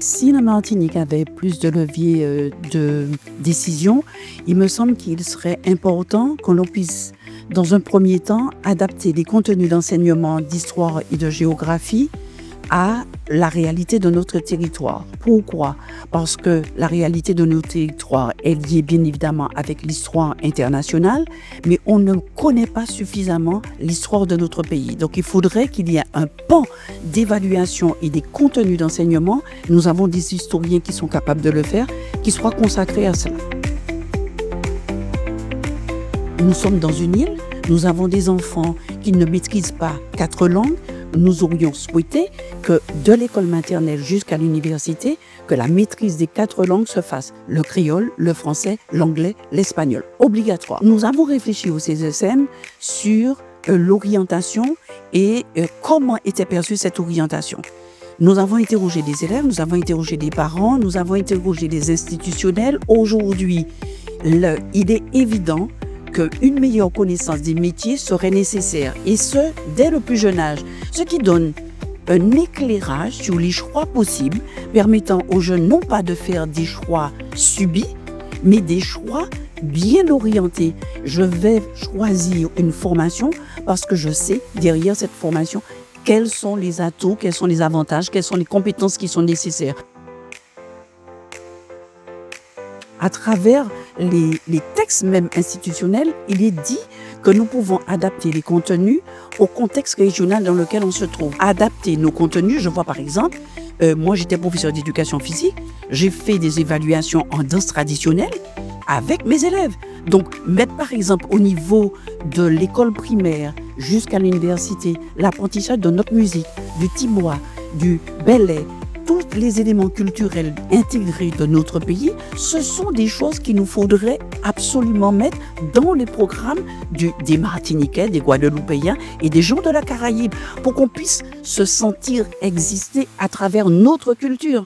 Si la Martinique avait plus de levier de décision, il me semble qu'il serait important que l'on puisse, dans un premier temps, adapter les contenus d'enseignement d'histoire et de géographie à la réalité de notre territoire. Pourquoi? Parce que la réalité de notre territoire est liée bien évidemment avec l'histoire internationale, mais on ne connaît pas suffisamment l'histoire de notre pays. Donc il faudrait qu'il y ait un pan d'évaluation et des contenus d'enseignement. Nous avons des historiens qui sont capables de le faire, qui soient consacrés à cela. Nous sommes dans une île, nous avons des enfants qui ne maîtrisent pas 4 langues. Nous aurions souhaité que de l'école maternelle jusqu'à l'université, que la maîtrise des 4 langues se fasse. Le créole, le français, l'anglais, l'espagnol. Obligatoire. Nous avons réfléchi au CESM sur l'orientation et comment était perçue cette orientation. Nous avons interrogé des élèves, nous avons interrogé des parents, nous avons interrogé des institutionnels. Aujourd'hui, il est évident qu'une meilleure connaissance des métiers serait nécessaire, et ce, dès le plus jeune âge, ce qui donne un éclairage sur les choix possibles, permettant aux jeunes non pas de faire des choix subis, mais des choix bien orientés. Je vais choisir une formation parce que je sais, derrière cette formation, quels sont les atouts, quels sont les avantages, quelles sont les compétences qui sont nécessaires. À travers les textes même institutionnels, il est dit que nous pouvons adapter les contenus au contexte régional dans lequel on se trouve. Adapter nos contenus, je vois par exemple, moi j'étais professeur d'éducation physique, j'ai fait des évaluations en danse traditionnelle avec mes élèves. Donc mettre par exemple au niveau de l'école primaire jusqu'à l'université, l'apprentissage de notre musique, du tibois, du ballet, tous les éléments culturels intégrés de notre pays, ce sont des choses qu'il nous faudrait absolument mettre dans les programmes des Martiniquais, des Guadeloupéens et des gens de la Caraïbe pour qu'on puisse se sentir exister à travers notre culture.